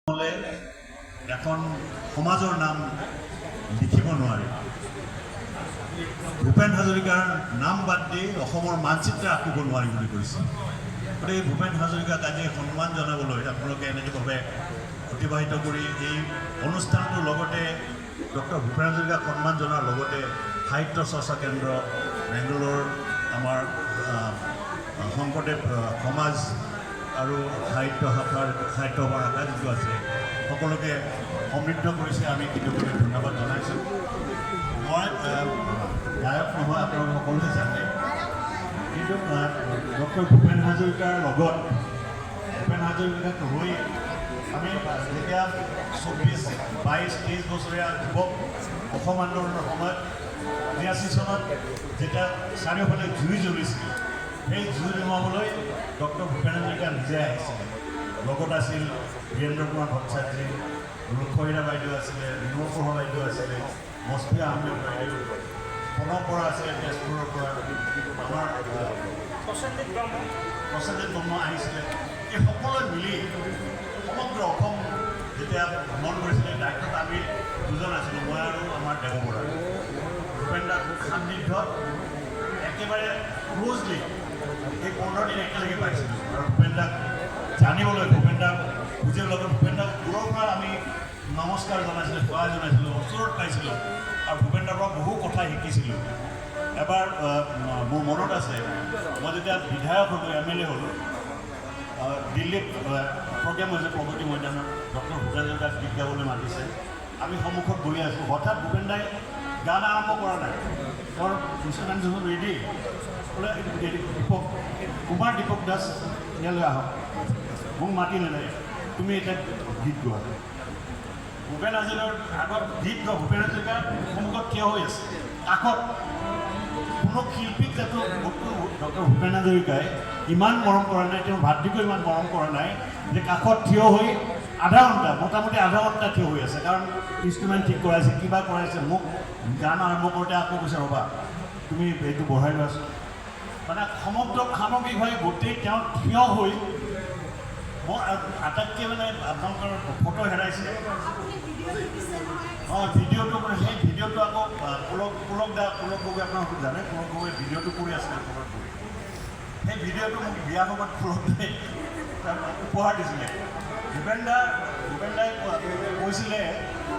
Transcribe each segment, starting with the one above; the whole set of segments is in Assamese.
হলে এখন সমাজৰ নাম লিখিব নোৱাৰি। ভূপেন হাজৰিকাৰ নাম বাদ দি অসমৰ মানচিত্ৰ আঁকিব নোৱাৰি বুলি কৈছে। গতিকে ভূপেন হাজৰিকাক আজি সন্মান জনাবলৈ আপোনালোকে এনেকৈভাৱে অতিবাহিত কৰি এই অনুষ্ঠানটোৰ লগতে ডক্টৰ ভূপেন হাজৰিকাক সন্মান জনাৰ লগতে সাহিত্য চৰ্চা কেন্দ্ৰ বেংগলোৰ আমাৰ শংকৰদেৱ সমাজ আৰু সাহিত্য শাখাৰ সাহিত্য শাখা যিটো আছে সকলোকে সমৃদ্ধ কৰিছে। আমি কৃতজ্ঞতা ধন্যবাদ জনাইছোঁ। মই গায়ক নহয়, আপোনালোকে সকলোৱে জানে, কিন্তু ডক্টৰ ভূপেন হাজৰিকাৰ লগত ভূপেন হাজৰিকাক হৈ আমি যেতিয়া 22-23 বছৰীয়া যুৱক অসম আন্দোলনৰ সময়ত 82 চনত যেতিয়া চাৰিওফালে জুই জ্বলিছিল, সেই জুই নুমাবলৈ ডক্টৰ ভূপেন হাজৰিকা নিজে আহিছিল। লগত আছিল বীৰেন্দ্ৰ কুমাৰ ভট্টাচাৰ্যী, লুখহীৰা বাইদেউ আছিলে, ৰিমপঢ়া বাইদেউ আছিলে, মছফিয়া আহমেদ বাইদেউ, প্ৰণৱ বৰা আছিলে তেজপুৰৰ পৰা, আমাৰ প্ৰসেনজিৎ ব্ৰহ্ম আহিছিলে। এই সকলোৱে মিলি সমগ্ৰ অসম যেতিয়া ভ্ৰমণ কৰিছিলে, দায়িত্বত আমি দুজন আছিলোঁ, মই আৰু আমাৰ দেৱ বৰা। ভূপেন দাৰ সান্নিধ্যত একেবাৰে ক্ল'জলি এই 15 দিন একেলগে পাইছিলোঁ। আৰু ভূপেন দাক জানিবলৈ, ভূপেন দাক বুজিব লগত ভূপেন দাক দূৰৰ পৰা আমি নমস্কাৰ জনাইছিলোঁ, সেৱা জনাইছিলোঁ, ওচৰত পাইছিলোঁ আৰু ভূপেন দাৰ পৰা বহু কথা শিকিছিলোঁ। এবাৰ মোৰ মনত আছে, মই যেতিয়া বিধায়ক হ'লোঁ, MLA হ'লোঁ, দিল্লীত প্ৰগ্ৰেম হৈছে প্ৰগতি মৈদানত, ডক্টৰ ভূপেন হাজৰিকাক গীত গাবলৈ মাতিছে। আমি সন্মুখত বহি আছোঁ, হঠাৎ ভূপেন দাই গান আৰম্ভ কৰা নাই, তেওঁৰ ইনষ্ট্ৰুমেণ্টছবোৰ ৰেডি বোলে, কুমাৰ দীপক দাস ইয়ালৈ আহক, মোক মাতি নেলাগে, তুমি এতিয়া গীত গোৱা। ভূপেন হাজৰিকাৰ আগত গীত গোৱা, ভূপেন হাজৰিকাৰ সন্মুখত থিয় হৈ আছে, কাষত কোনো শিল্পীক যাতে ডক্টৰ ভূপেন হাজৰিকাই ইমান মৰম কৰা নাই, তেওঁৰ ভাতৃকো ইমান মৰম কৰা নাই যে কাষত থিয় হৈ আধা ঘণ্টা, মোটামুটি আধা ঘণ্টা থিয় হৈ আছে, কাৰণ ইনষ্ট্ৰুমেণ্ট ঠিক কৰাইছে, কিবা কৰাইছে। মোক গান আৰম্ভ কৰোঁতে আকৌ কৈছে, ৰ'বা তুমি এইটো বঢ়াই লোৱাচোন। মানে সামগ্ৰিকভাৱে গোটেই তেওঁ থিয় হৈ, মই আটাইতকৈ মানে আপোনালোকৰ ফটো হেৰাইছে, ভিডিঅ'টো মানে সেই ভিডিঅ'টো আকৌ পুলক গগৈ আপোনালোকে জানে, পুলক গগৈ ভিডিঅ'টো কৰি আছিলে খবৰ কৰি। সেই ভিডিঅ'টো মোক বিয়া সময়ত পুলক দাই উপহাৰ দিছিলে। ভূপেন দাই কৈছিলে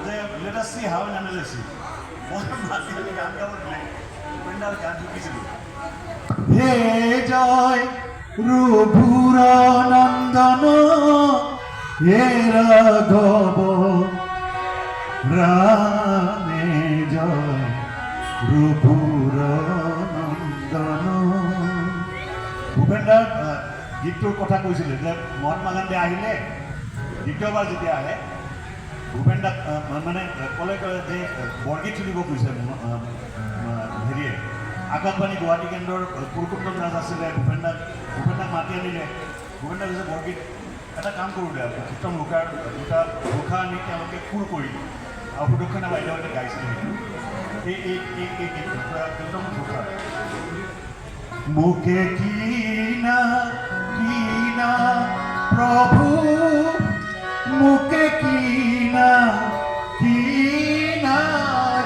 যে লেট আছ চি হাউ এনালাইছি, মই মাতি গান গাব দিলে, ভূপেন দাৰ গান শিকিছিলোঁ। হে জয় ৰঘুৰ নন্দন হে ৰাঘৱ ৰামে জয় ৰঘুৰ নন্দন। ভূপেন দাৰ গীতটোৰ কথা কৈছিলে যে মহাত্মা গান্ধী আহিলে দ্বিতীয়বাৰ যেতিয়া আহে, ভূপেন দাক মানে ক'লে যে বৰগীত চলিব কৈছে হেৰিয়ে, আকাশবাণী গুৱাহাটী কেন্দ্ৰৰ পুৰুষোত্তম ৰাজ আছিলে, ভূপেন দাক মাতি আনিলে। ভূপেন দাক কৈছে বৰগীত এটা কাম কৰোঁ দে, কীৰ্তন দুটা ঘোষা আনি তেওঁলোকে সুৰ কৰিলে আৰু সুদক্ষিণা বাইদেউহঁতে গাইছিলে এই গীতটো কীৰ্তন ঘোষা। মুখে কিনা কিনা প্রভু মুখে কিনা কিনা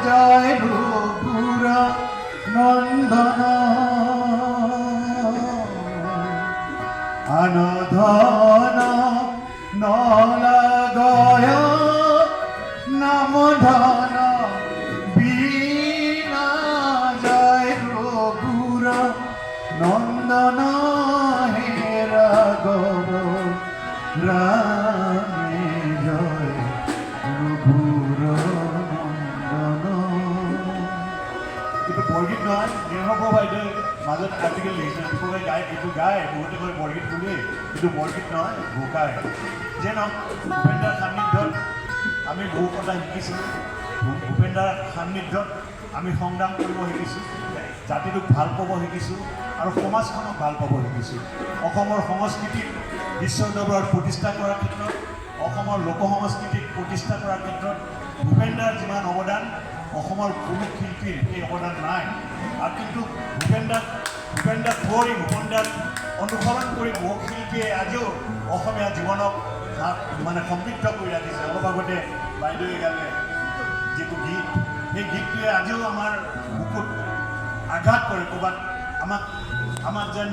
জয় রঘুর নন্দন আনধন নলাগয় নাম ধন বিনা জয় রঘুর নন্দন হে রাঘব রামে জয় রঘুর নন্দন। কিন্তু বৰগীত নহয়, নিৰ্মল বাইদেৱে মাজত আৰ্টিকেল লিখিছে, বহুতে গায়, এইটো গায়, বহুতে কয় বৰগীত বুলি, কিন্তু বৰগীত নহয়, ঘোষাই। যে নহওক, ভূপেন দাৰ সান্নিধ্যত আমি বহু কথা শিকিছিলোঁ। ভূপেন দাৰ সান্নিধ্যত আমি সংগ্ৰাম কৰিব শিকিছোঁ, জাতিটোক ভাল পাব শিকিছোঁ আৰু সমাজখনক ভাল পাব শিকিছোঁ। অসমৰ সংস্কৃতিক বিশ্ব দৰবাৰত প্ৰতিষ্ঠা কৰাৰ ক্ষেত্ৰত, অসমৰ লোক সংস্কৃতিক প্ৰতিষ্ঠা কৰাৰ ক্ষেত্ৰত ভূপেন দাৰ যিমান অৱদান, অসমৰ কোনো শিল্পীৰ সেই অৱদান নাই। আৰু কিন্তু ভূপেন দাক ধৰি, ভূপেন দাক অনুসৰণ কৰি বহু শিল্পীয়ে আজিও অসমীয়া জীৱনক মানে সমৃদ্ধ কৰি ৰাখিছে অলপ আগতে বাইদেৱে গালে যিটো গীত সেই গীতটোৱে আজিও আমাৰ বুকুত আঘাত কৰে ক'ৰবাত আমাক যেন